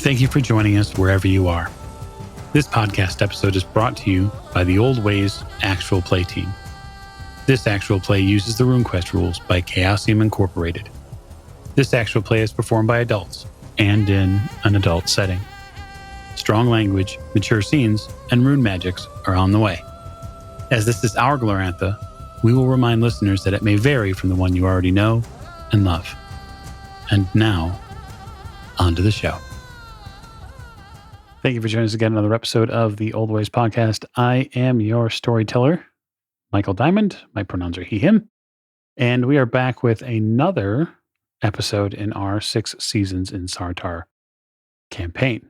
Thank you for joining us wherever you are. This podcast episode is brought to you by the Old Ways Actual Play team. This actual play uses the RuneQuest rules by Chaosium Incorporated. This actual play is performed by adults and in an adult setting. Strong language, mature scenes, and rune magics are on the way. As this is our Glorantha, we will remind listeners that it may vary from the one you already know and love. And now, on to the show. Thank you for joining us again on another episode of the Old Ways podcast. I am your storyteller, Michael Diamond. My pronouns are he, him. And we are back with another episode in our 6 seasons in Sartar campaign.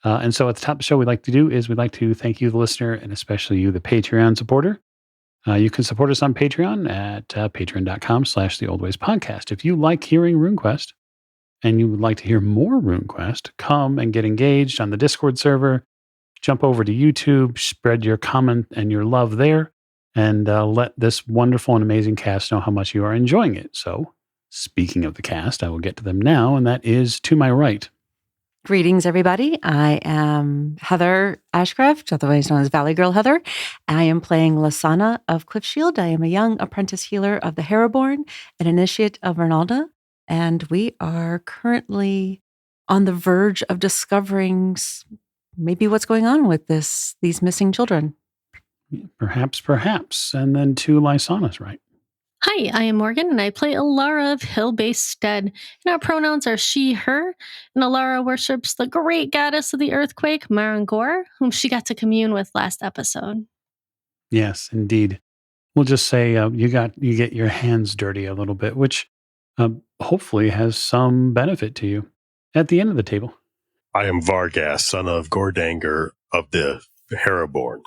And so at the top of the show, we'd like to do is we'd like to thank you, the listener, and especially you, the Patreon supporter. You can support us on Patreon at patreon.com/theoldwayspodcast. If you like hearing RuneQuest, and you would like to hear more RuneQuest, come and get engaged on the Discord server, jump over to YouTube, spread your comment and your love there, and let this wonderful and amazing cast know how much you are enjoying it. So, speaking of the cast, I will get to them now, and that is to my right. Greetings, everybody. I am Heather Ashcraft, otherwise known as Valley Girl Heather. I am playing Lysanna of Cliffshield. I am a young apprentice healer of the Heraborn, an initiate of Ronalda. And we are currently on the verge of discovering maybe what's going on with these missing children. Perhaps. And then to Lysanna's right. Hi, I am Morgan, and I play Elara of Hill-Based Stead. And our pronouns are she, her. And Elara worships the great goddess of the earthquake, Marangor, whom she got to commune with last episode. Yes, indeed. We'll just say you get your hands dirty a little bit, which hopefully has some benefit to you at the end of the table. I am Vargast, son of Gordanger of the Heraborn,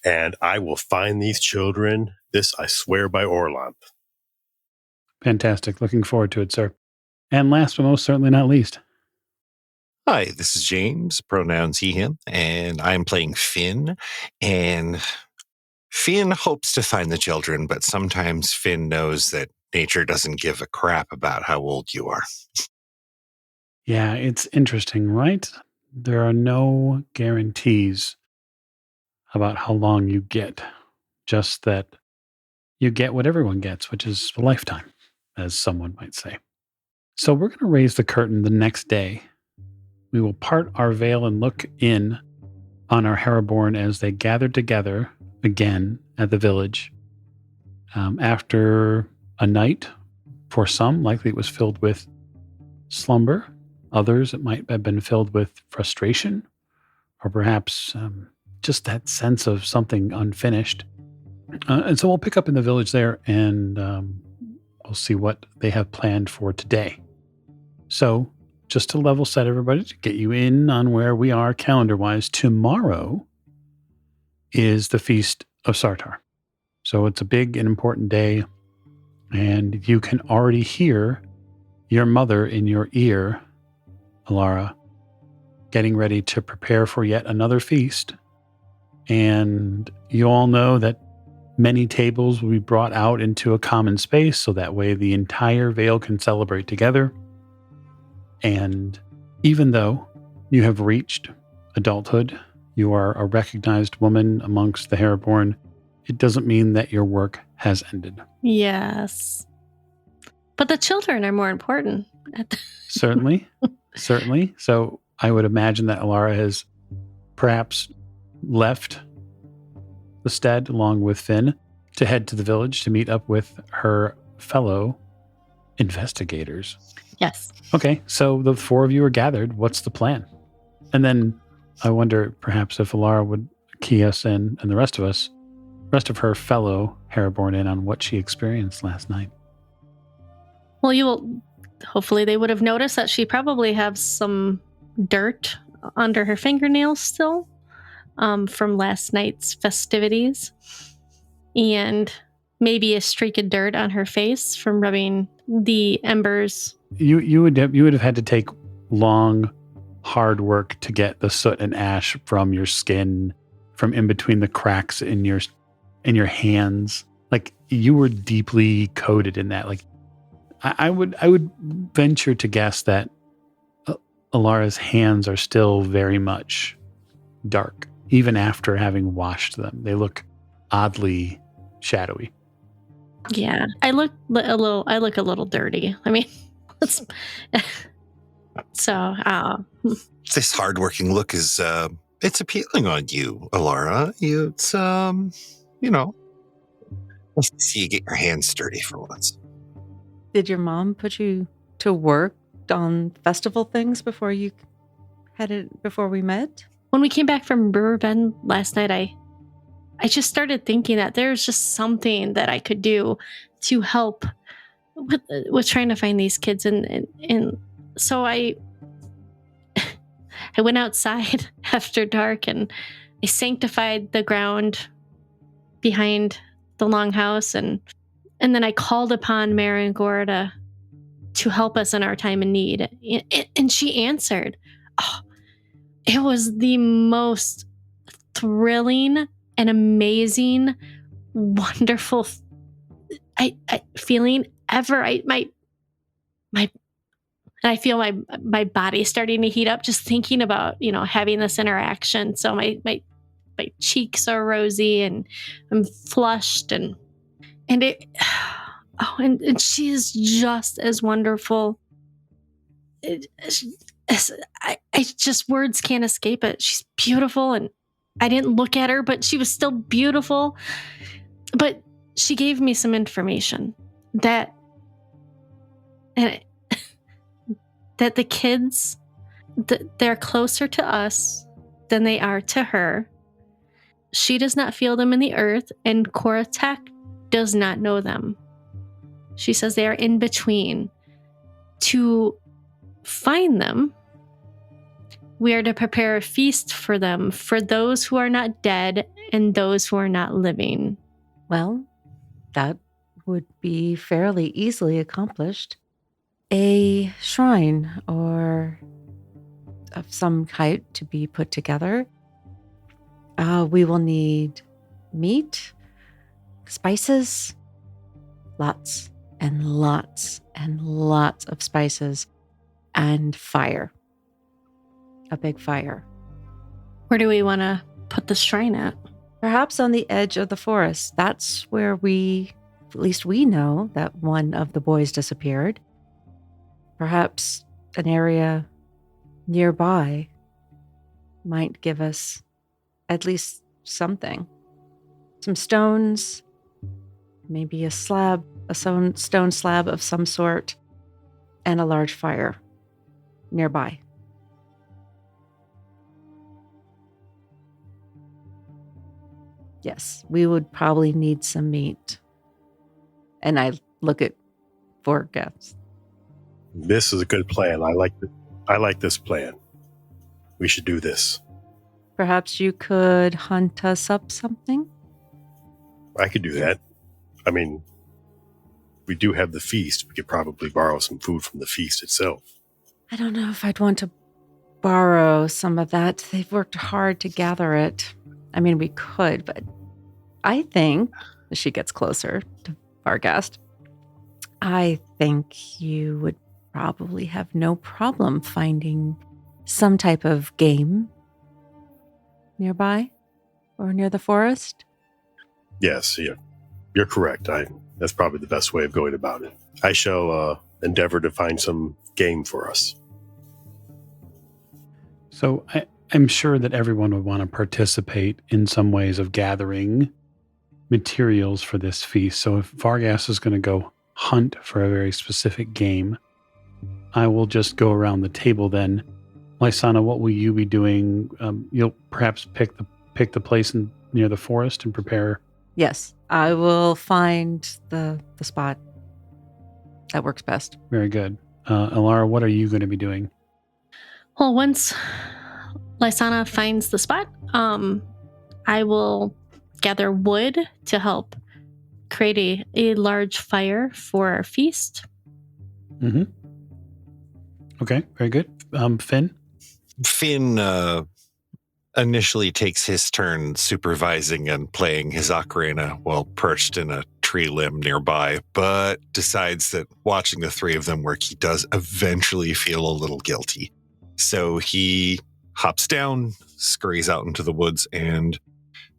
and I will find these children. This I swear by Orlamp. Fantastic. Looking forward to it, sir. And last but most certainly not least. Hi, this is James, pronouns he, him, and I'm playing Finn. And Finn hopes to find the children, but sometimes Finn knows that nature doesn't give a crap about how old you are. Yeah, it's interesting, right? There are no guarantees about how long you get. Just that you get what everyone gets, which is a lifetime, as someone might say. So we're going to raise the curtain the next day. We will part our veil and look in on our Heraborn as they gather together again at the village. After a night, for some, likely it was filled with slumber. Others, it might have been filled with frustration, or perhaps just that sense of something unfinished. And so we'll pick up in the village there, and we'll see what they have planned for today. So, just to level set everybody, to get you in on where we are calendar-wise, tomorrow is the Feast of Sartar. So it's a big and important day, and you can already hear your mother in your ear, Elara, getting ready to prepare for yet another feast. And you all know that many tables will be brought out into a common space, so that way the entire Vale can celebrate together. And even though you have reached adulthood, you are a recognized woman amongst the Heraborn, it doesn't mean that your work has ended. Yes. But the children are more important. Certainly. So I would imagine that Elara has perhaps left the stead along with Finn to head to the village to meet up with her fellow investigators. Yes. Okay, so the 4 of you are gathered. What's the plan? And then I wonder perhaps if Elara would key us in, and the rest of her fellow Heraborn in, on what she experienced last night. Well, hopefully they would have noticed that she probably has some dirt under her fingernails still from last night's festivities, and maybe a streak of dirt on her face from rubbing the embers. You would have had to take long, hard work to get the soot and ash from your skin, from in between the cracks in your hands. Like, you were deeply coated in that. Like, I would venture to guess that Elara's hands are still very much dark, even after having washed them. They look oddly shadowy. Yeah, I look a little dirty. I mean, it's, so This hardworking look is it's appealing on you, Elara. It's let's see you get your hands dirty for once. Did your mom put you to work on festival things before we met? when we came back from Riverbend last night, I just started thinking that there's just something that I could do to help with trying to find these kids, and so I went outside after dark and I sanctified the ground behind the longhouse, and then I called upon Marangor to help us in our time of need, and she answered. Oh, it was the most thrilling and amazing, wonderful feeling ever. I feel my body starting to heat up just thinking about having this interaction. So my cheeks are rosy and I'm flushed and it. Oh, and she is just as wonderful. I just words can't escape it. She's beautiful, and I didn't look at her, but she was still beautiful. But she gave me some information that the kids, they're closer to us than they are to her. She does not feel them in the earth, and Koratek does not know them. She says they are in between. To find them, we are to prepare a feast for them, for those who are not dead and those who are not living. Well, that would be fairly easily accomplished. A shrine or of some kind to be put together. We will need meat, spices, lots and lots and lots of spices, and fire. A big fire. Where do we want to put the shrine at? Perhaps on the edge of the forest. That's where at least we know that one of the boys disappeared. Perhaps an area nearby might give us at least something. Some stones, maybe a stone slab of some sort, and a large fire nearby. Yes, we would probably need some meat. And I look at Vargast. This is a good plan. I like this plan. We should do this. Perhaps you could hunt us up something? I could do that. I mean, we do have the feast. We could probably borrow some food from the feast itself. I don't know if I'd want to borrow some of that. They've worked hard to gather it. I mean, we could, but I think, as she gets closer to Vargast, I think you would probably have no problem finding some type of game nearby or near the forest. Yes, yeah, you're correct. That's probably the best way of going about it. I shall endeavor to find some game for us. So I'm sure that everyone would want to participate in some ways of gathering materials for this feast. So if Vargas is going to go hunt for a very specific game, I will just go around the table then. Lysanna, what will you be doing? You'll perhaps pick the place near the forest and prepare. Yes, I will find the spot that works best. Very good. Elara, what are you going to be doing? Well, once Lysanna finds the spot, I will gather wood to help create a large fire for our feast. Mm-hmm. Okay, very good. Finn? Finn initially takes his turn supervising and playing his ocarina while perched in a tree limb nearby, but decides that watching the three of them work, he does eventually feel a little guilty. So he hops down, scurries out into the woods, and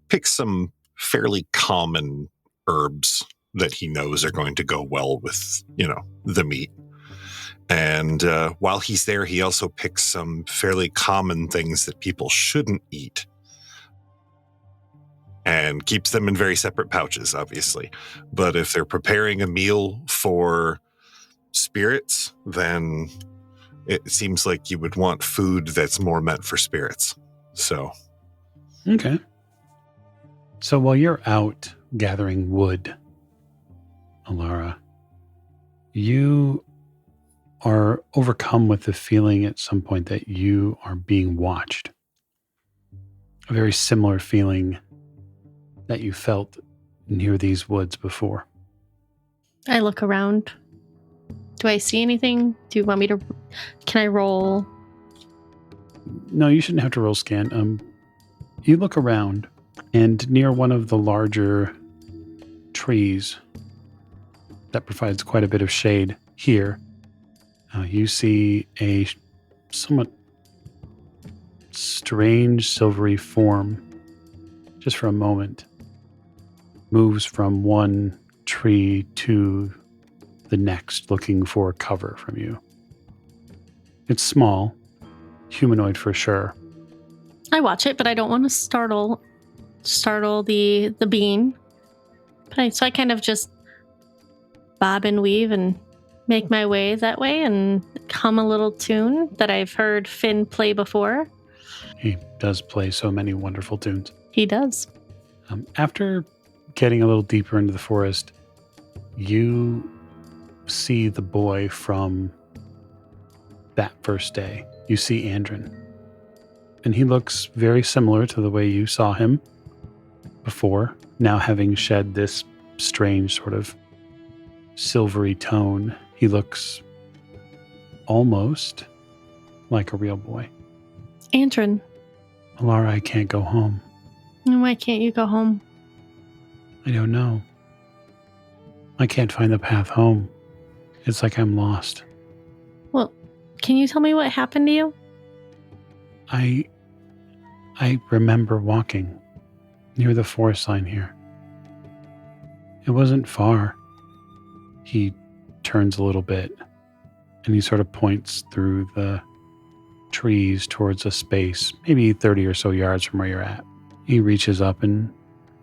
picks some fairly common herbs that he knows are going to go well with, the meat. And while he's there, he also picks some fairly common things that people shouldn't eat and keeps them in very separate pouches, obviously. But if they're preparing a meal for spirits, then it seems like you would want food that's more meant for spirits. So. Okay. So while you're out gathering wood, Elara, you are overcome with the feeling at some point that you are being watched. A very similar feeling that you felt near these woods before. I look around. Do I see anything? Do you want me to... Can I roll? No, you shouldn't have to roll scan. You look around, and near one of the larger trees that provides quite a bit of shade here, you see a somewhat strange silvery form, just for a moment, moves from one tree to the next, looking for cover from you. It's small, humanoid for sure. I watch it, but I don't want to startle the bean. So I kind of just bob and weave and make my way that way and hum a little tune that I've heard Finn play before. He does play so many wonderful tunes. He does. After getting a little deeper into the forest, you see the boy from that first day. You see Andrin. And he looks very similar to the way you saw him before, now having shed this strange sort of silvery tone. He looks almost like a real boy. Andrin. Elara, I can't go home. Why can't you go home? I don't know. I can't find the path home. It's like I'm lost. Well, can you tell me what happened to you? I remember walking near the forest line here. It wasn't far. He turns a little bit and he sort of points through the trees towards a space, maybe 30 or so yards from where you're at. He reaches up and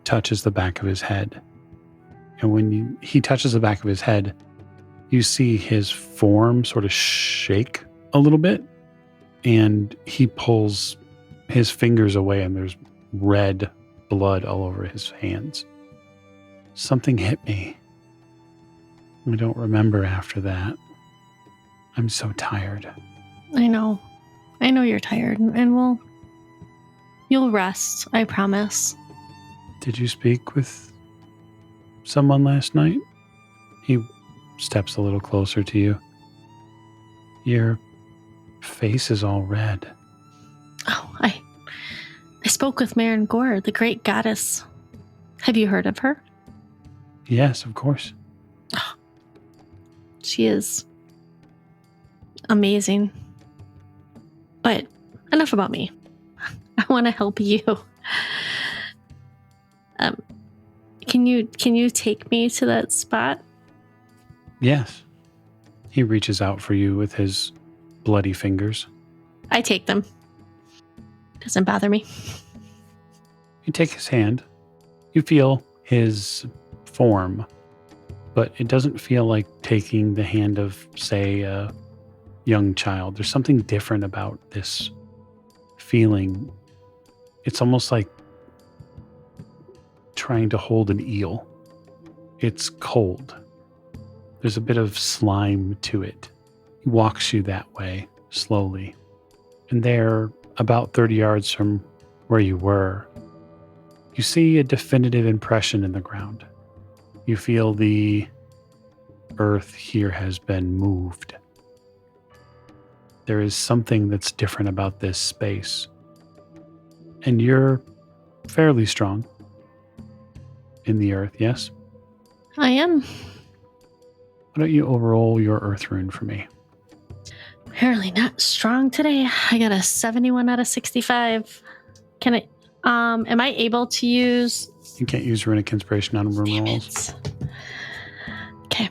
touches the back of his head. And when he touches the back of his head, you see his form sort of shake a little bit, and he pulls his fingers away, and there's red blood all over his hands. Something hit me. I don't remember after that. I'm so tired. I know you're tired, and you'll rest, I promise. Did you speak with someone last night? He steps a little closer to you. Your face is all red. Oh, I spoke with Maren Gore, the great goddess. Have you heard of her? Yes, of course. Oh, she is amazing. But enough about me. I want to help you. Can you take me to that spot? Yes. He reaches out for you with his bloody fingers. I take them. Doesn't bother me. You take his hand. You feel his form, but it doesn't feel like taking the hand of, say, a young child. There's something different about this feeling. It's almost like trying to hold an eel. It's cold. There's a bit of slime to it. He walks you that way, slowly. And there, about 30 yards from where you were, you see a definitive impression in the ground. You feel the earth here has been moved. There is something that's different about this space. And you're fairly strong in the earth, yes? I am. Why don't you overroll your earth rune for me? Apparently not strong today. I got a 71 out of 65. Can I, am I able to use... You can't use runic inspiration on rune Damn rolls. it. Okay.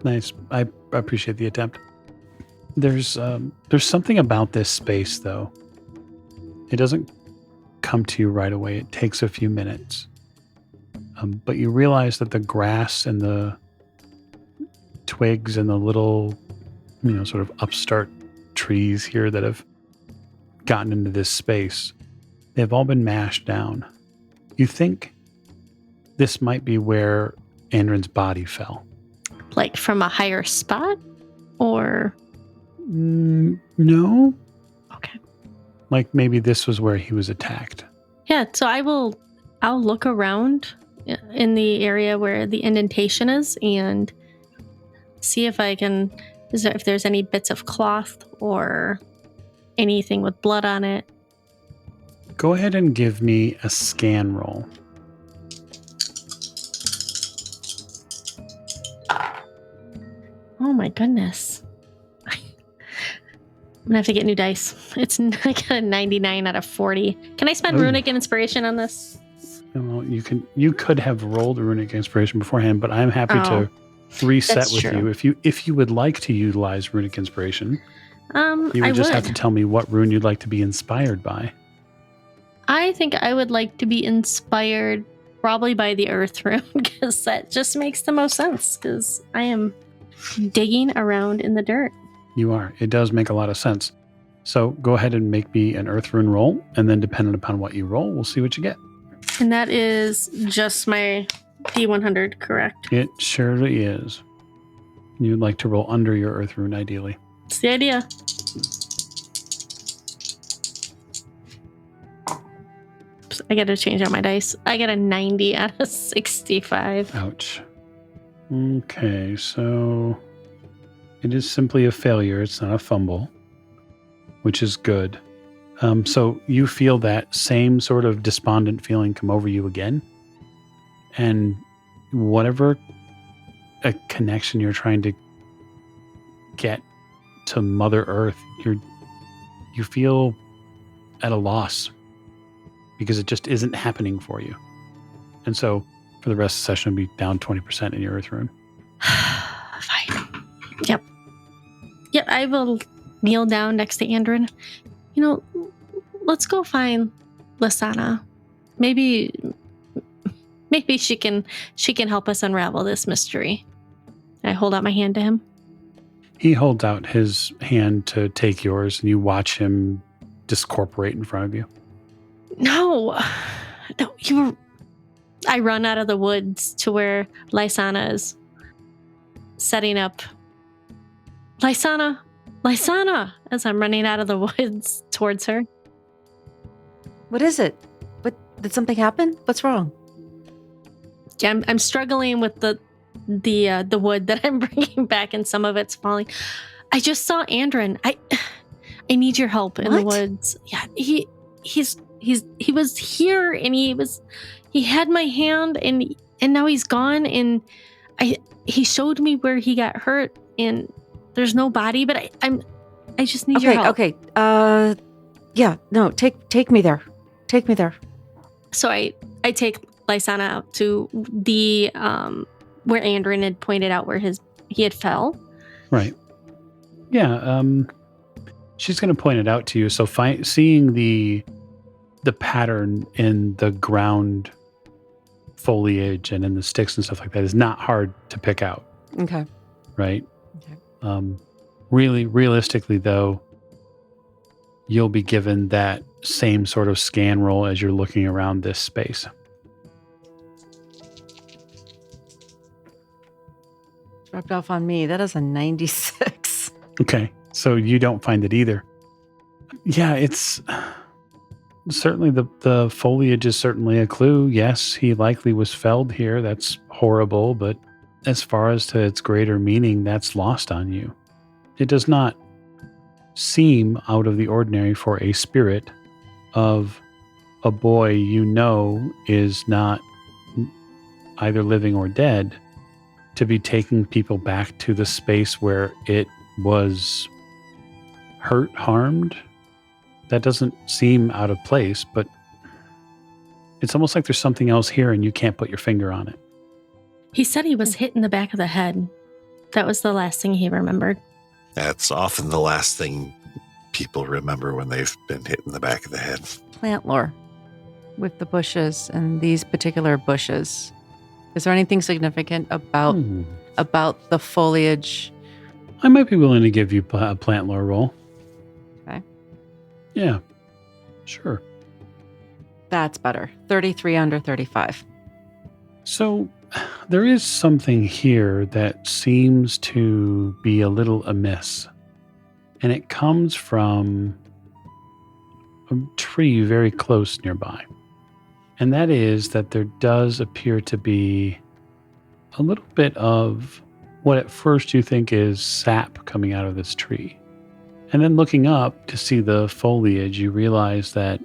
Nice. I appreciate the attempt. There's something about this space, though. It doesn't come to you right away. It takes a few minutes. But you realize that the grass and the twigs and the little, sort of upstart trees here that have gotten into this space, they've all been mashed down. You think this might be where Andrin's body fell. Like from a higher spot? Or... No. Okay. Like maybe this was where he was attacked. Yeah, so I'll look around in the area where the indentation is and see if I can, if there's any bits of cloth or anything with blood on it. Go ahead and give me a scan roll. Oh my goodness. I'm gonna have to get new dice. I got a 99 out of 40. Can I spend runic inspiration on this? Well, you could have rolled a runic inspiration beforehand, but I'm happy to reset with true. you. If you would like to utilize runic inspiration, you would have to tell me what rune you'd like to be inspired by. I think I would like to be inspired probably by the earth rune, because that just makes the most sense, because I am digging around in the dirt. You are. It does make a lot of sense. So go ahead and make me an earth rune roll, and then depending upon what you roll, we'll see what you get. And that is just my D100, correct? It surely is. You'd like to roll under your earth rune, ideally. It's the idea. Oops, I got to change out my dice. I got a 90 out of 65. Ouch. Okay, so it is simply a failure. It's not a fumble, which is good. So you feel that same sort of despondent feeling come over you again. And whatever a connection you're trying to get to Mother Earth, you feel at a loss because it just isn't happening for you. And so for the rest of the session, it'll be down 20% in your earth rune. Fine. Yep, I will kneel down next to Andrin. Let's go find Lysanna. Maybe she can help us unravel this mystery. I hold out my hand to him. He holds out his hand to take yours, and you watch him discorporate in front of you. No, I run out of the woods to where Lysanna is setting up. Lysanna, as I'm running out of the woods towards her. What is it? Did something happen? What's wrong? Yeah, I'm struggling with the wood that I'm bringing back, and some of it's falling. I just saw Andrin. I need your help in the woods. Yeah, he was here, and he had my hand, and now he's gone, and he showed me where he got hurt, and there's no body, but I just need your help. Okay. Yeah. No. Take me there. Take me there. So I take Lysanna out to the where Andrin had pointed out where he had fell. Right. Yeah. She's going to point it out to you. So seeing the pattern in the ground foliage and in the sticks and stuff like that is not hard to pick out. Okay. Right. Okay. Really, realistically, though, you'll be given that same sort of scan roll as you're looking around this space. Dropped off on me. That is a 96. Okay. So you don't find it either. Yeah, it's certainly the foliage is certainly a clue. Yes, he likely was felled here. That's horrible. But as far as to its greater meaning, that's lost on you. It does not seem out of the ordinary for a spirit of a boy is not either living or dead to be taking people back to the space where it was hurt, harmed. That doesn't seem out of place, but it's almost like there's something else here and you can't put your finger on it. He said he was hit in the back of the head. That was the last thing he remembered. That's often the last thing people remember when they've been hit in the back of the head. Plant lore with the bushes and these particular bushes. Is there anything significant about the foliage? I might be willing to give you a plant lore roll. Okay. Yeah, sure. That's better. 33 under 35. So there is something here that seems to be a little amiss. And it comes from a tree very close nearby. And that is that there does appear to be a little bit of what at first you think is sap coming out of this tree. And then looking up to see the foliage, you realize that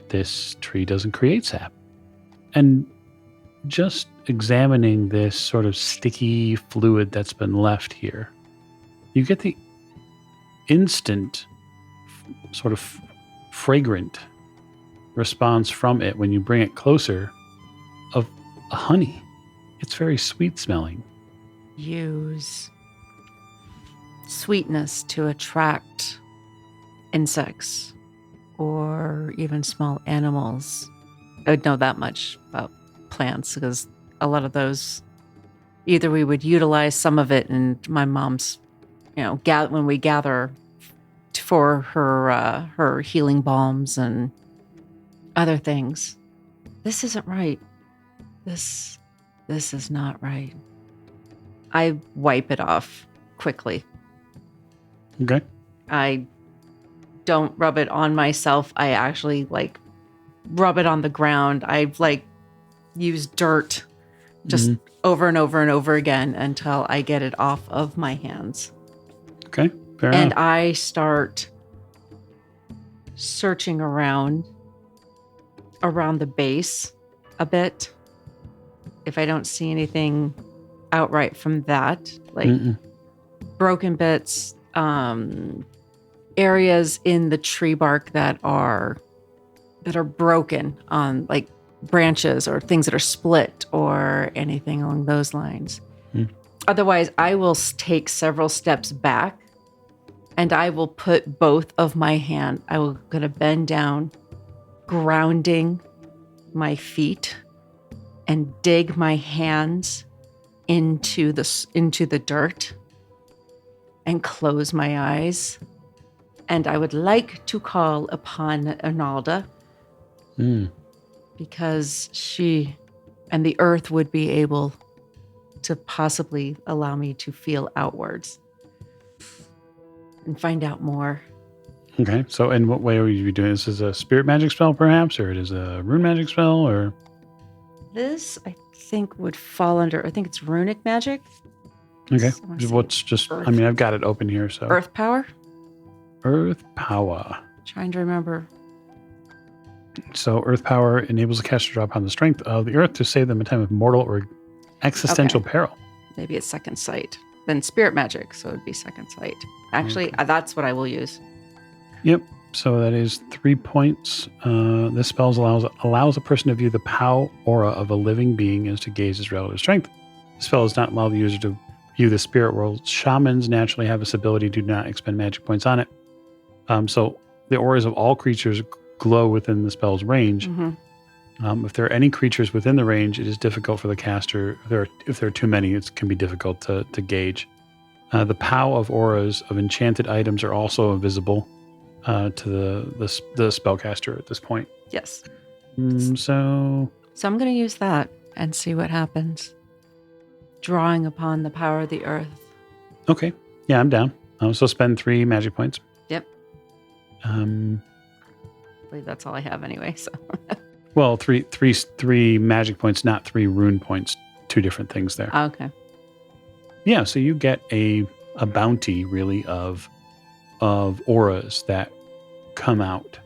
this tree doesn't create sap. And just examining this sort of sticky fluid that's been left here, you get the instant sort of fragrant response from it when you bring it closer of a honey. It's very sweet smelling. Use sweetness to attract insects or even small animals. I would know that much about plants because a lot of those, either we would utilize some of it in my mom's, when we gather for her healing balms and other things. This isn't right. This is not right. I wipe it off quickly. Okay. I don't rub it on myself. I actually rub it on the ground. I use dirt just over and over and over again until I get it off of my hands. Okay. Fair And enough. I start searching around the base a bit. If I don't see anything outright from that, broken bits, areas in the tree bark that are broken on branches or things that are split or anything along those lines. Otherwise, I will take several steps back and I will put both of my hand. I will gonna bend down, grounding my feet and dig my hands into the dirt and close my eyes. And I would like to call upon Arnalda because she and the earth would be able to possibly allow me to feel outwards and find out more. Okay. So in what way are you doing this? Is a spirit magic spell perhaps, or it is a rune magic spell, or? This, I think, would fall under, I think it's runic magic. Okay. I wanna say What's just, earth. I mean, I've got it open here, so. Earth power? Earth power. Trying to remember. So earth power enables the caster to draw upon the strength of the earth to save them in time of mortal or existential peril. Maybe it's second sight. Then spirit magic, so it would be second sight. Actually, that's what I will use. Yep. So that is 3 points. This spell allows a person to view the POW aura of a living being as to gauge its relative strength. The spell does not allow the user to view the spirit world. Shamans naturally have this ability to not expend magic points on it. So the auras of all creatures glow within the spell's range. If there are any creatures within the range, it is difficult for the caster. If there are too many, it can be difficult to gauge. The POW of auras of enchanted items are also invisible to the spellcaster at this point. Yes. So I'm going to use that and see what happens. Drawing upon the power of the earth. Okay. Yeah, I'm down. So spend 3 magic points. Yep. I believe that's all I have anyway. So. Well, three magic points, not 3 rune points. 2 different things there. Okay. Yeah. So you get a bounty really of auras that come out.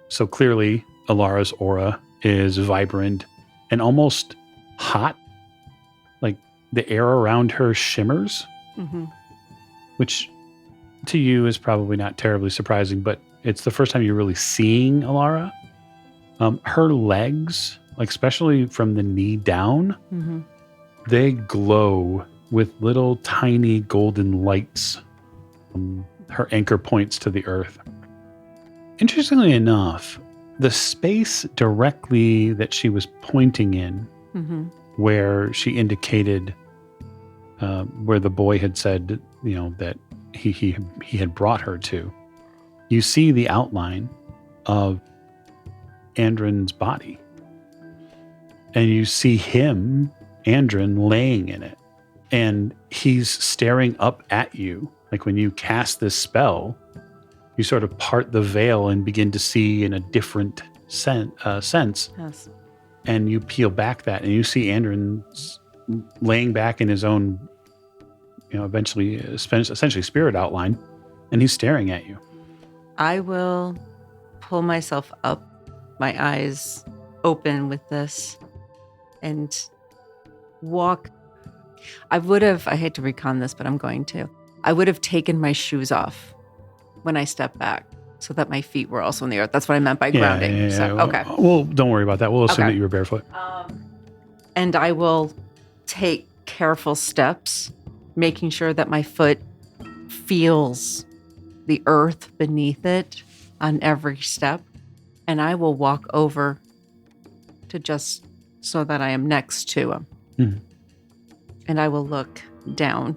So clearly, Elara's aura is vibrant and almost hot. Like the air around her shimmers, which to you is probably not terribly surprising, but it's the first time you're really seeing Elara. Her legs, like especially from the knee down, Mm-hmm. they glow with little tiny golden lights. Her anchor points to the earth. Interestingly enough, the space directly that she was pointing in, Mm-hmm. where she indicated where the boy had said, that he had brought her to, you see the outline of Andrin's body. And you see him, Andrin, laying in it. And he's staring up at you. Like when you cast this spell, you sort of part the veil and begin to see in a different sense. Yes. And you peel back that, and you see Andrin laying back in his own, eventually, essentially spirit outline, and he's staring at you. I will pull myself up, my eyes open with this, and walk. I hate to recon this, but I'm going to. I would have taken my shoes off when I stepped back so that my feet were also in the earth. That's what I meant by grounding. Yeah. So, okay. Well, don't worry about that. We'll assume Okay. that you were barefoot. And I will take careful steps, making sure that my foot feels the earth beneath it on every step. And I will walk over to just so that I am next to him. Mhm. And I will look down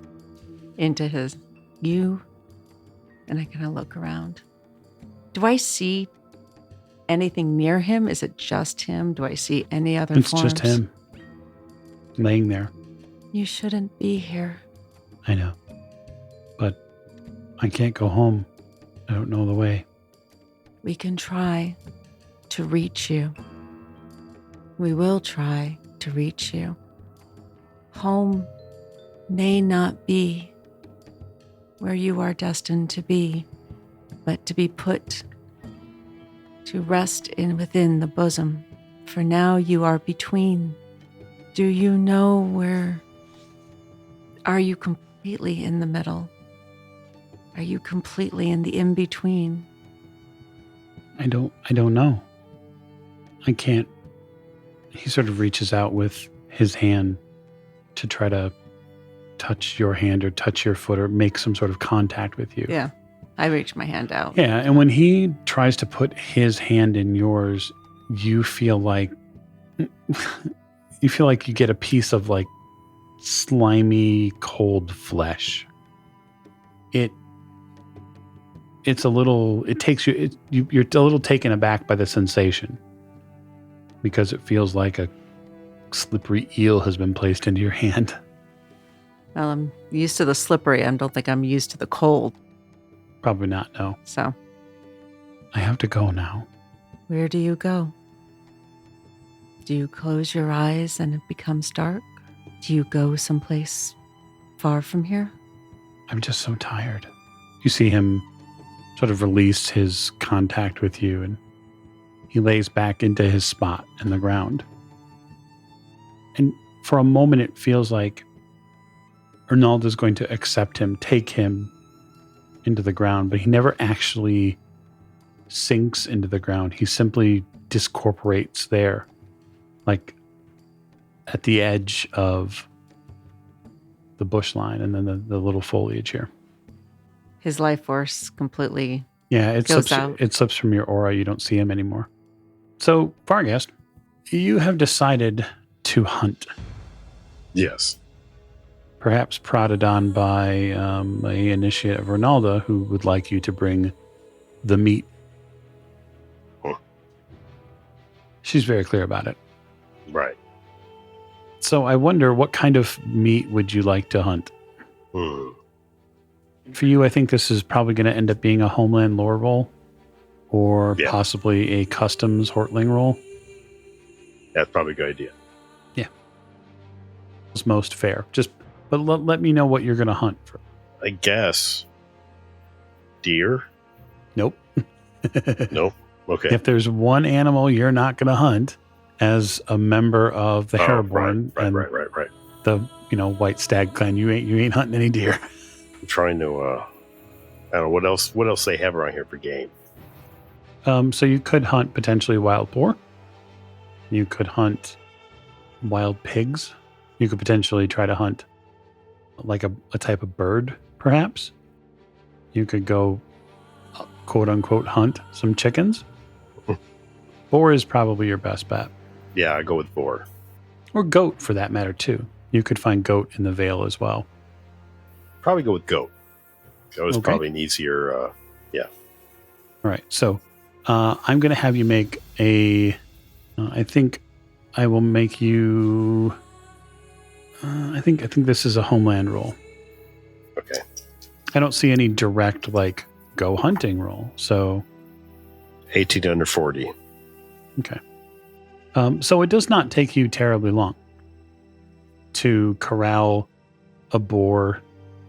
into you, and I kind of look around. Do I see anything near him? Is it just him? Do I see any other It's forms? just him laying there. You shouldn't be here. I know. But I can't go home. I don't know the way. We can try to reach you. We will try to reach you. Home may not be where you are destined to be, but to be put to rest within the bosom. For now you are between. Do you know where? Are you completely in the middle? Are you completely in the in-between? I don't know. I can't. He sort of reaches out with his hand to try to touch your hand or touch your foot or make some sort of contact with you. Yeah. I reach my hand out. Yeah, and when he tries to put his hand in yours, you feel like you get a piece of like slimy, cold flesh. It's a little. It takes you. You're a little taken aback by the sensation because it feels like a slippery eel has been placed into your hand. Well, I'm used to the slippery. I don't think I'm used to the cold. Probably not. No. So, I have to go now. where do you go? Do you close your eyes and it becomes dark? Do you go someplace far from here? I'm just so tired. You see him sort of release his contact with you, and he lays back into his spot in the ground. And for a moment, it feels like Arnaldo's going to accept him, take him into the ground, but he never actually sinks into the ground. He simply discorporates there, like at the edge of the bush line and then the little foliage here. His life force completely. Yeah, it Goes slips, out. it slips from your aura. You don't see him anymore. So, Vargast, you have decided to hunt, Yes. perhaps prodded on by a initiate of Ronaldo who would like you to bring the meat. Huh. She's very clear about it. Right. So I wonder, what kind of meat would you like to hunt? For you, I think this is probably going to end up being a Homeland lore roll or Yeah. possibly a customs Hortling roll. That's probably a good idea. It's most fair. But let me know what you're going to hunt for. I guess. Deer? Nope. No. Okay. If there's one animal you're not going to hunt as a member of the Heraborn and Right. the White Stag clan, you ain't hunting any deer. I'm trying to I don't know what else. What else they have around here for game? So you could hunt potentially wild boar. You could hunt wild pigs. You could potentially try to hunt like a type of bird, perhaps. You could go, quote unquote, hunt some chickens. Boar is probably your best bet. Yeah, I go with boar. Or goat, for that matter, too. You could find goat in the Vale as well. Probably go with goat. Goat is Okay. probably an easier. All right. So I'm going to have you make a. I think I will make you. I think this is a homeland roll. Okay. I don't see any direct like go hunting roll. So 18 under 40. okay. So it does not take you terribly long to corral a boar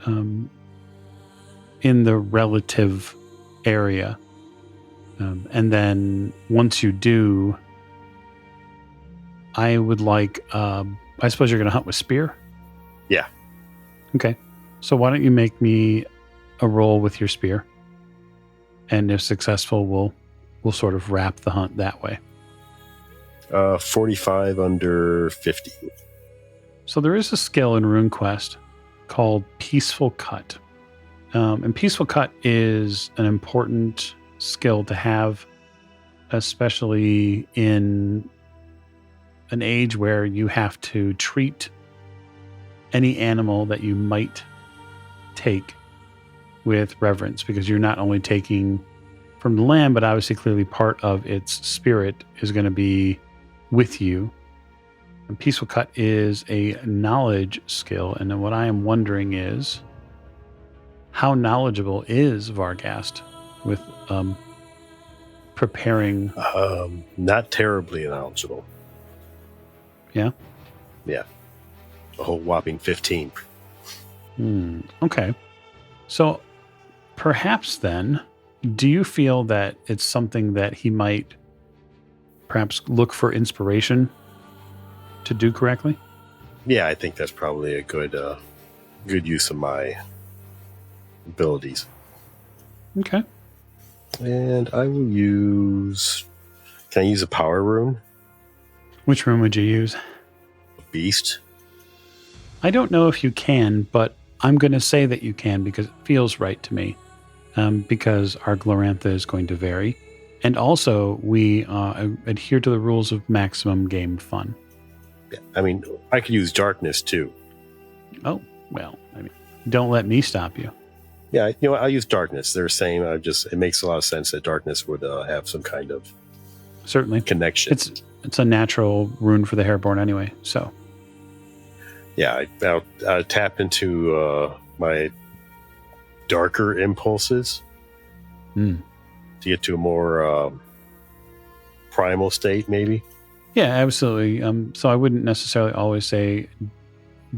in the relative area. And then once you do, I would like, I suppose you're going to hunt with spear? Yeah. Okay. So why don't you make me a roll with your spear? And if successful, we'll sort of wrap the hunt that way. 45 under 50. So there is a skill in RuneQuest called Peaceful Cut. And Peaceful Cut is an important skill to have, especially in an age where you have to treat any animal that you might take with reverence, because you're not only taking from the land, but obviously clearly part of its spirit is going to be with you. And Peaceful Cut is a knowledge skill. And then what I am wondering is, how knowledgeable is Vargast with preparing? Not terribly knowledgeable. Yeah? Yeah. A whole whopping 15. Okay. So perhaps then, do you feel that it's something that he might perhaps look for inspiration to do correctly? Yeah, I think that's probably a good use of my abilities. Okay. And I will use... Can I use a power rune? Which room would you use? Beast? I don't know if you can, but I'm going to say that you can because it feels right to me. Because our Glorantha is going to vary. And also, we adhere to the rules of maximum game fun. Yeah, I mean, I could use darkness too. Oh, well, I mean, don't let me stop you. Yeah, you know what? I'll use darkness. They're saying it makes a lot of sense that darkness would have some kind of Certainly. connection. It's a natural rune for the Hairborn anyway, so. Yeah, I'll tap into my darker impulses to get to a more primal state, maybe. Yeah, absolutely. So I wouldn't necessarily always say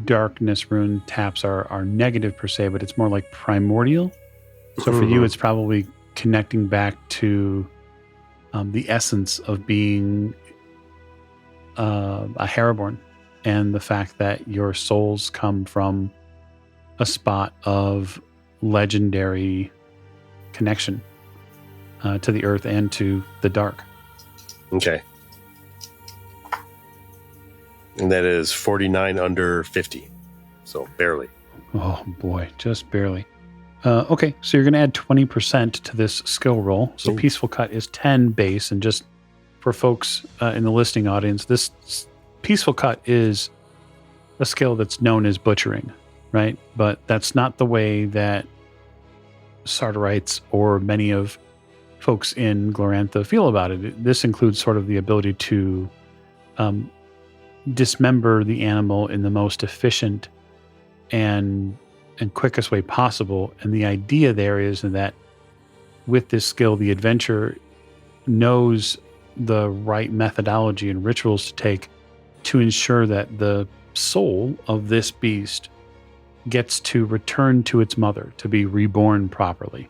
darkness rune taps are negative per se, but it's more like primordial. So for you, it's probably connecting back to the essence of being a Hairborn, and the fact that your souls come from a spot of legendary connection to the earth and to the dark. Okay. And that is 49 under 50. So barely. Oh boy, just barely. Okay, so you're going to add 20% to this skill roll. So Peaceful Cut is 10 base. And just for folks in the listening audience, this Peaceful Cut is a skill that's known as butchering, right? But that's not the way that Sartarites or many of folks in Glorantha feel about it. This includes sort of the ability to dismember the animal in the most efficient and quickest way possible. And the idea there is that with this skill, the adventurer knows the right methodology and rituals to take to ensure that the soul of this beast gets to return to its mother, to be reborn properly.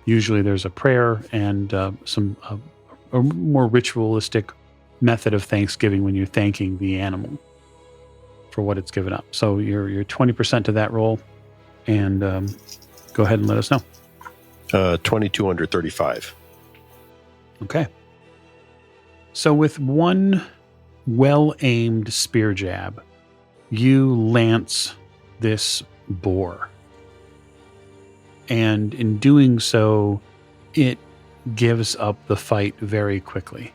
Usually there's a prayer and a more ritualistic method of thanksgiving when you're thanking the animal for what it's given up. So you're 20% to that roll, and go ahead and let us know. 22 under 35. Okay. So with one well-aimed spear jab, you lance this boar. And in doing so, it gives up the fight very quickly.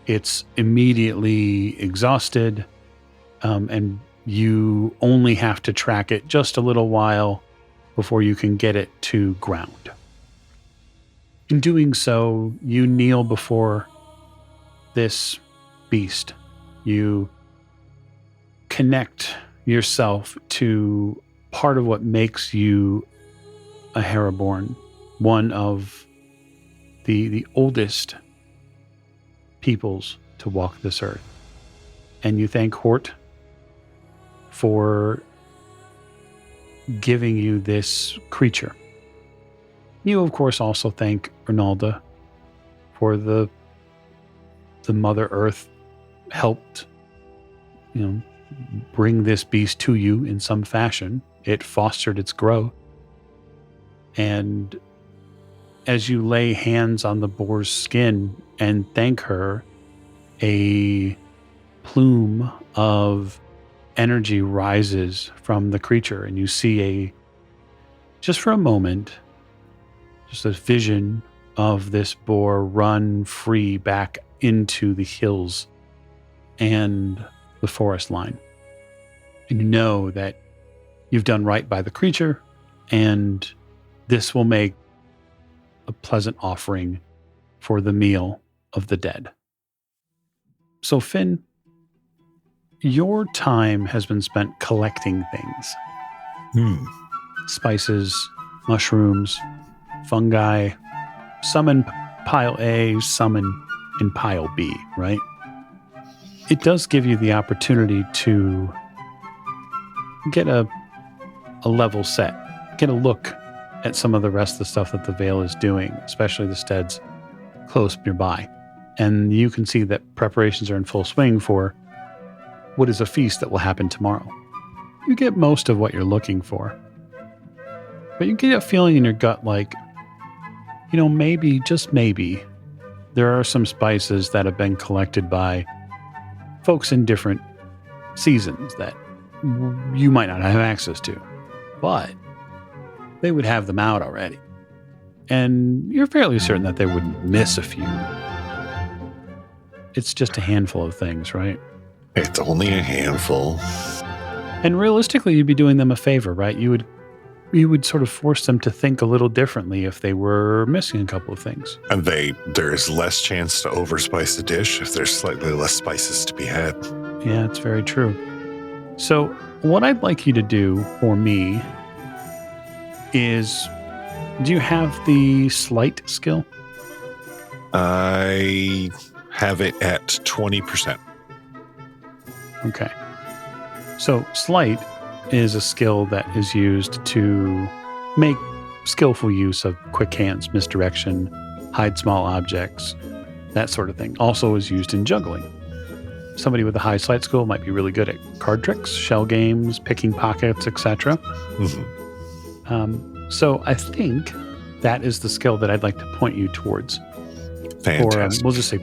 It's immediately exhausted, and you only have to track it just a little while before you can get it to ground. In doing so, you kneel before this beast. You connect yourself to part of what makes you a Heraborn, one of the oldest peoples to walk this earth. And you thank Hort for giving you this creature. You, of course, also thank Ronalda for the Mother Earth helped, bring this beast to you in some fashion. It fostered its growth. And as you lay hands on the boar's skin and thank her, a plume of energy rises from the creature, and you see just for a moment, just a vision of this boar run free back into the hills and the forest line. And you know that you've done right by the creature, and this will make a pleasant offering for the meal of the dead. So, Finn, your time has been spent collecting things. Spices, mushrooms, fungi, some in pile A, some in pile B, right? It does give you the opportunity to get a level set, get a look at some of the rest of the stuff that the Vale is doing, especially the steads close nearby. And you can see that preparations are in full swing for what is a feast that will happen tomorrow. You get most of what you're looking for. But you get a feeling in your gut like, maybe, just maybe, there are some spices that have been collected by folks in different seasons that you might not have access to. But they would have them out already. And you're fairly certain that they wouldn't miss a few. It's just a handful of things, right? It's only a handful. And realistically, you'd be doing them a favor, right? You would sort of force them to think a little differently if they were missing a couple of things. And there's less chance to overspice a dish if there's slightly less spices to be had. Yeah, it's very true. So what I'd like you to do for me is, do you have the sleight skill? I have it at 20%. Okay. So sleight is a skill that is used to make skillful use of quick hands, misdirection, hide small objects, that sort of thing. Also is used in juggling. Somebody with a high sleight skill might be really good at card tricks, shell games, picking pockets, etc. So I think that is the skill that I'd like to point you towards. Fantastic. Or we'll just say,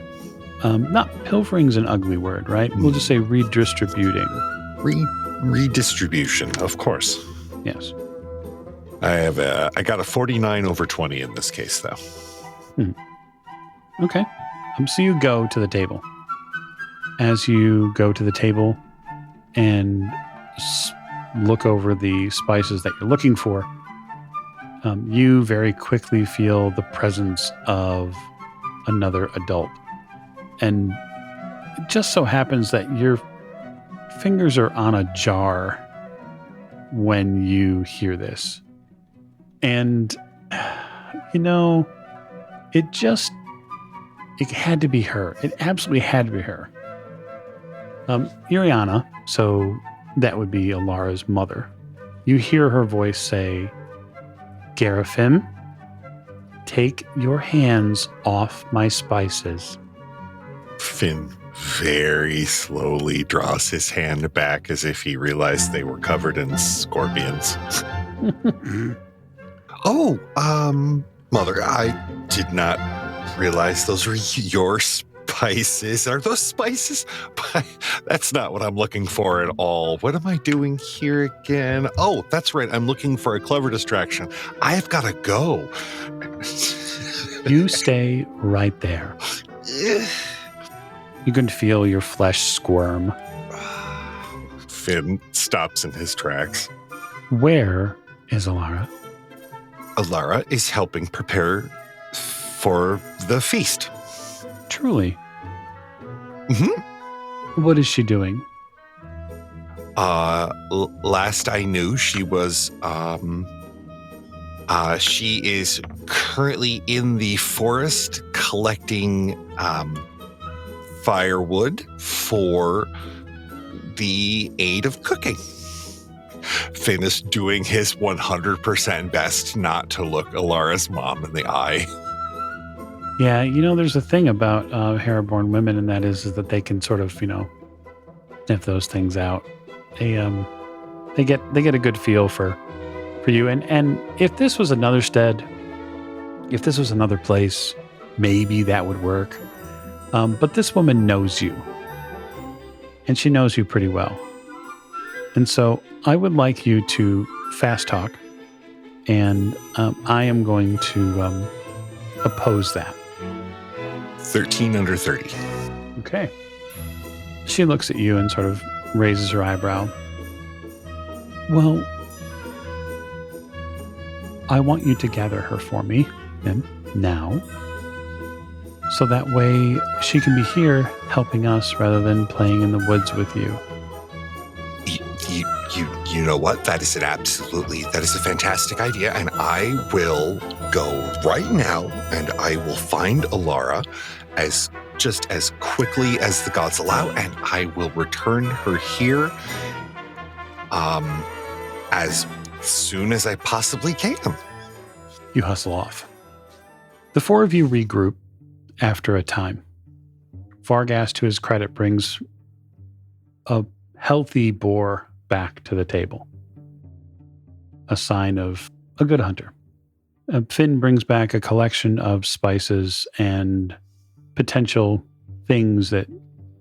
not pilfering's an ugly word, right? We'll just say redistributing. Redistribution, of course. Yes. I got a 49 over 20 in this case, though. Okay. So you go to the table. As you go to the table and look over the spices that you're looking for, you very quickly feel the presence of another adult. And it just so happens that your fingers are on a jar when you hear this. And, it had to be her. It absolutely had to be her. Iriana, so that would be Elara's mother. You hear her voice say, Garifin, take your hands off my spices. Finn very slowly draws his hand back as if he realized they were covered in scorpions. Oh, Mother, I did not realize those were your spices. Are those spices? That's not what I'm looking for at all. What am I doing here again? Oh, that's right. I'm looking for a clever distraction. I've got to go. You stay right there. You can feel your flesh squirm. Finn stops in his tracks. Where is Elara? Elara is helping prepare for the feast. Truly. Mm-hmm. What is she doing? Last I knew, she was, she is currently in the forest collecting, firewood for the aid of cooking. Finn is doing his 100% best not to look Elara's mom in the eye. Yeah, there's a thing about Heraborn women, and that is that they can sort of, sniff those things out. They get a good feel for you. And if this was another stead, if this was another place, maybe that would work. But this woman knows you, and she knows you pretty well. And so I would like you to fast talk, and I am going to oppose that. 13 under 30. Okay. She looks at you and sort of raises her eyebrow. Well, I want you to gather her for me, Finn, now. So that way she can be here helping us rather than playing in the woods with you. You know what? That is a fantastic idea. And I will go right now and I will find Elara as quickly as the gods allow. And I will return her here as soon as I possibly can. You hustle off. The four of you regroup after a time. Vargast, to his credit, brings a healthy boar back to the table. A sign of a good hunter. Finn brings back a collection of spices and potential things that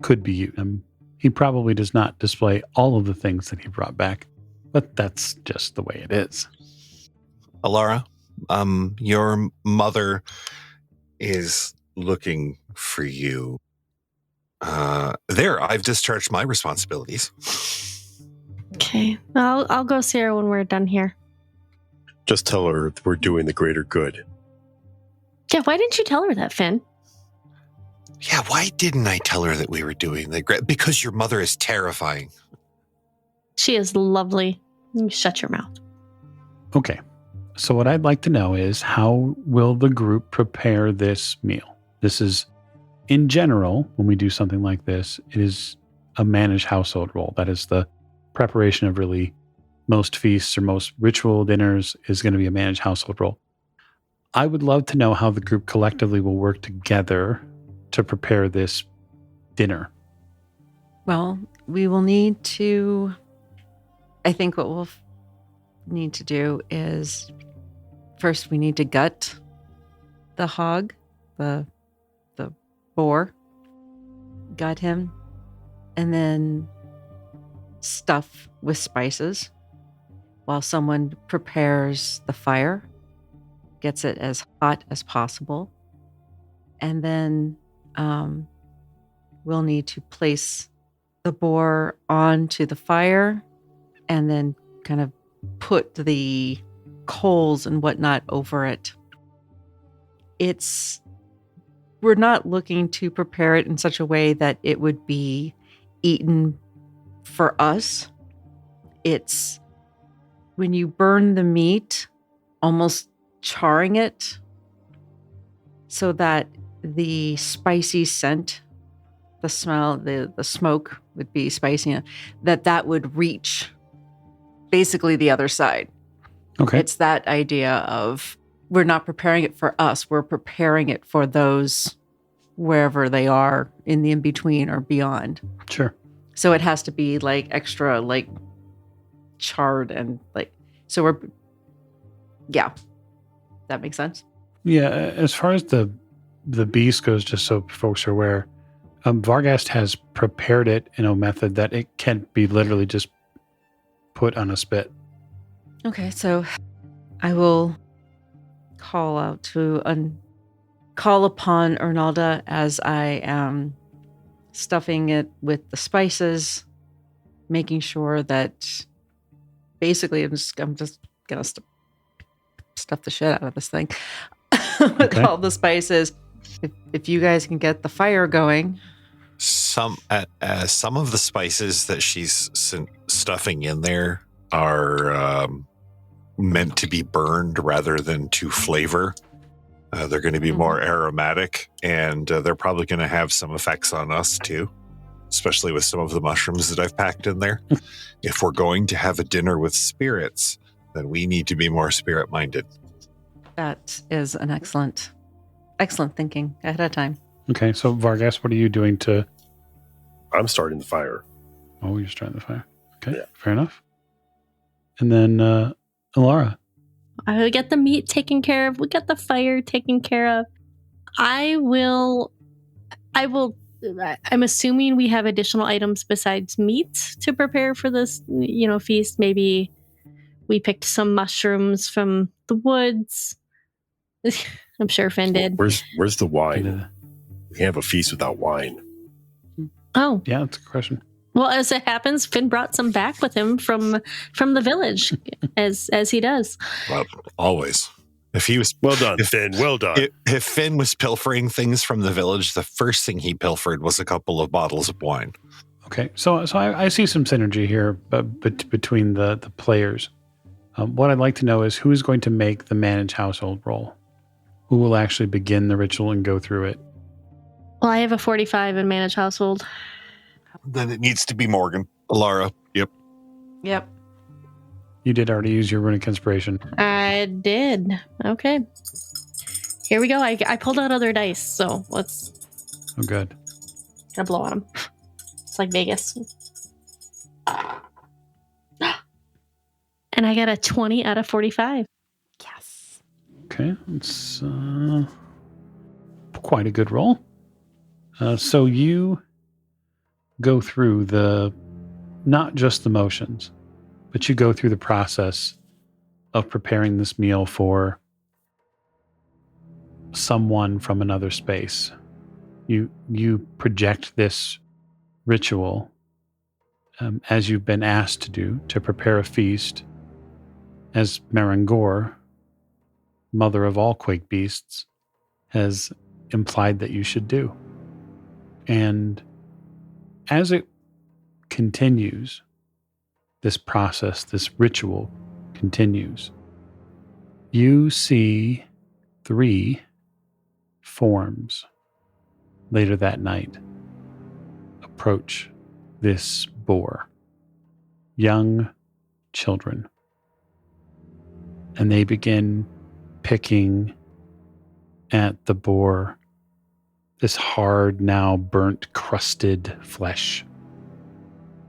could be used. He probably does not display all of the things that he brought back, but that's just the way it is. Elara, your mother is looking for you. There, I've discharged my responsibilities. Okay. I'll go see her when we're done here. Just tell her we're doing the greater good. Yeah, why didn't you tell her that, Finn? Yeah, why didn't I tell her that we were doing the great? Because your mother is terrifying. She is lovely. You shut your mouth. Okay. So what I'd like to know is, how will the group prepare this meal? This is, in general, when we do something like this, it is a managed household role. That is the preparation of really most feasts or most ritual dinners is going to be a managed household role. I would love to know how the group collectively will work together to prepare this dinner. Well, we will need to, I think what we'll need to do is, first we need to gut the hog, the boar, gut him, and then stuff with spices while someone prepares the fire, gets it as hot as possible. And then we'll need to place the boar onto the fire and then kind of put the coals and whatnot over it. We're not looking to prepare it in such a way that it would be eaten for us. It's when you burn the meat, almost charring it so that the spicy scent, the smell, the smoke would be spicy, that would reach basically the other side. Okay. It's that idea of, we're not preparing it for us, we're preparing it for those wherever they are in the in-between or beyond. Sure. So it has to be like extra like charred and like, so yeah. That makes sense. Yeah, as far as the beast goes, just so folks are aware, Vargast has prepared it in a method that it can't be literally just put on a spit. Okay, so I will call upon Ernalda as I am stuffing it with the spices, making sure that basically I'm just gonna stuff the shit out of this thing with Okay. all the spices. If you guys can get the fire going. Some of the spices that she's stuffing in there are meant to be burned rather than to flavor. They're going to be more aromatic, and they're probably going to have some effects on us too, especially with some of the mushrooms that I've packed in there. If we're going to have a dinner with spirits, then we need to be more spirit-minded. That is an excellent thinking ahead of time. Okay, so Vargas, what are you doing to... I'm starting the fire. Oh, you're starting the fire. Okay, Yeah. Fair enough. And then Elara. I will get the meat taken care of. We get the fire taken care of. I'm assuming we have additional items besides meat to prepare for this, feast. Maybe we picked some mushrooms from the woods. I'm sure Finn did. Where's the wine? We have a feast without wine. Oh, Yeah, that's a good question. well, as it happens, Finn brought some back with him from the village, as he does. Well, always. If he was Well done, Finn. Well done. if Finn was pilfering things from the village, the first thing he pilfered was a couple of bottles of wine. Okay, so I see some synergy here between the players. What I'd like to know is who's going to make the manage household role? Who will actually begin the ritual and go through it? Well, I have a 45 in manage household. Then it needs to be Morgan. Elara. Yep. You did already use your runic inspiration. I did. Okay. Here we go. I pulled out other dice, so let's Oh, good. gonna blow on them. It's like Vegas. And I got a 20 out of 45. Yes. Okay, it's quite a good roll. So you go through not just the motions, but you go through the process of preparing this meal for someone from another space. You project this ritual as you've been asked to do, to prepare a feast, as Marangor, mother of all quake beasts, has implied that you should do. And as it continues, this process, this ritual continues, you see 3 forms later that night approach this boar. Young children. And they begin picking at the boar, this hard, now burnt, crusted flesh.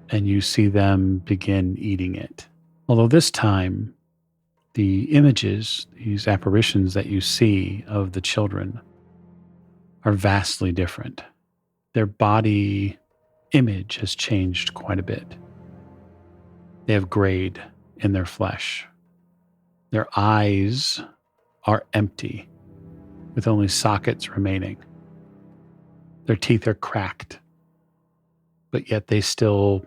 And you see them begin eating it. Although this time, the images, these apparitions that you see of the children are vastly different. Their body image has changed quite a bit. They have grayed in their flesh. Their eyes are empty, with only sockets remaining. Their teeth are cracked, but yet they still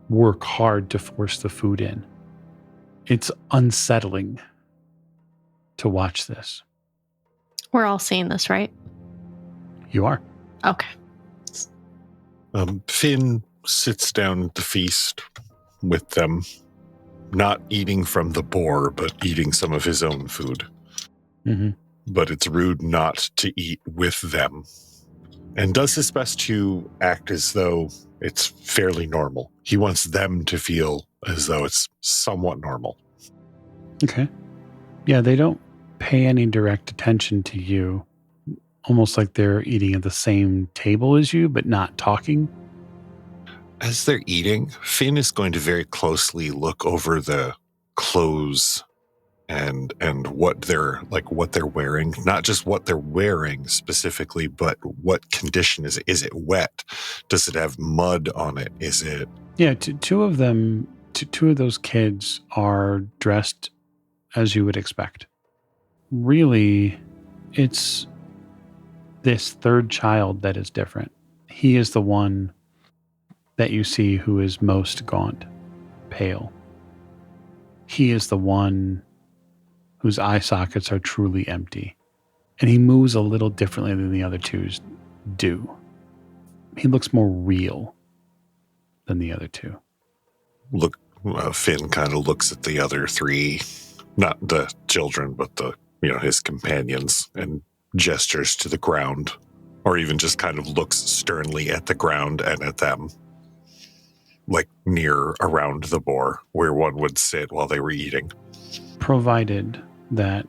work hard to force the food in. It's unsettling to watch this. We're all seeing this, right? You are. Okay. Finn sits down at the feast with them, not eating from the boar, but eating some of his own food. Mm-hmm. But it's rude not to eat with them, and does his best to act as though it's fairly normal. He wants them to feel as though it's somewhat normal. Okay. Yeah, they don't pay any direct attention to you. Almost like they're eating at the same table as you, but not talking. As they're eating, Finn is going to very closely look over the clothes and what they're wearing, not just what they're wearing specifically, but what condition is it? Is it wet? Does it have mud on it? Is it? Yeah, two of those kids are dressed as you would expect. Really, it's this third child that is different. He is the one that you see who is most gaunt, pale. He is the one whose eye sockets are truly empty. And he moves a little differently than the other twos do. He looks more real than the other two. Finn kind of looks at the other three, not the children, but his companions, and gestures to the ground, or even just kind of looks sternly at the ground and at them, like near around the boar where one would sit while they were eating. Provided that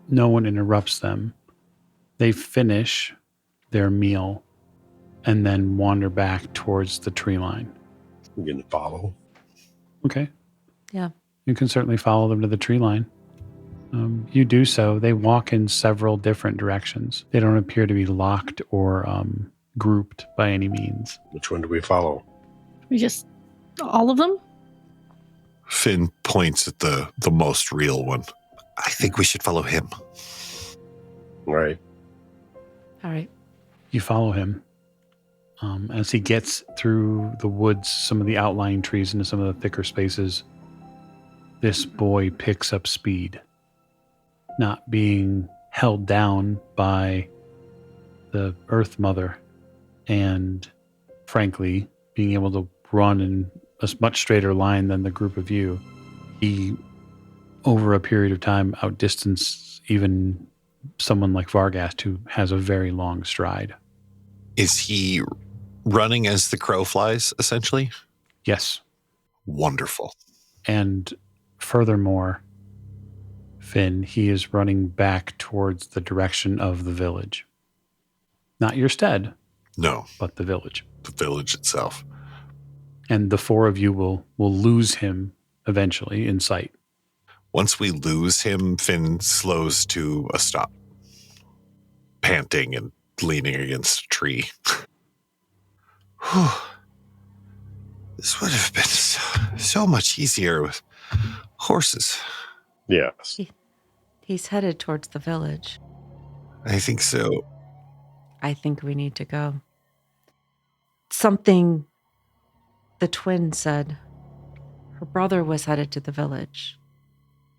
no one interrupts them, they finish their meal and then wander back towards the tree line. We're going to follow. Okay. Yeah. You can certainly follow them to the tree line. You do so. They walk in several different directions. They don't appear to be locked or grouped by any means. Which one do we follow? All of them? Finn points at the most real one. I think we should follow him. Right. All right. You follow him as he gets through the woods, some of the outlying trees, into some of the thicker spaces. This boy picks up speed, not being held down by the Earth Mother, and frankly, being able to run in a much straighter line than the group of you. He, over a period of time, outdistanced even someone like Vargast, who has a very long stride. Is he running as the crow flies, essentially? Yes. Wonderful. And furthermore, Finn, he is running back towards the direction of the village. Not your stead. No. But the village. The village itself. And the four of you will lose him eventually in sight. Once we lose him, Finn slows to a stop, panting and leaning against a tree. This would have been so much easier with horses. Yes. He's headed towards the village. I think so. I think we need to go. Something the twin said. Her brother was headed to the village.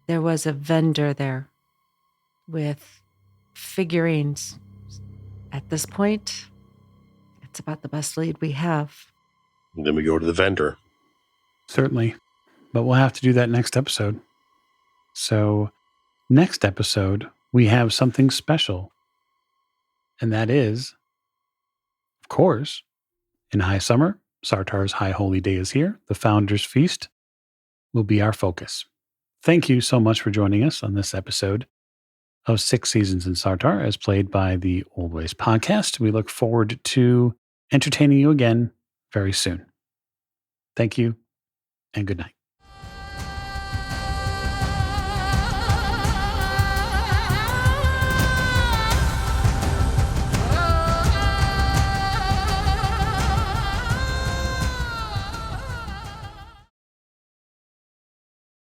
There was a vendor there with figurines. At this point, it's about the best lead we have. And then we go to the vendor. Certainly. But we'll have to do that next episode. So, next episode, we have something special. And that is, of course, in high summer, Sartar's High Holy Day is here. The Founders Feast will be our focus. Thank you so much for joining us on this episode of 6 Seasons in Sartar, as played by the Old Ways podcast. We look forward to entertaining you again very soon. Thank you, and good night.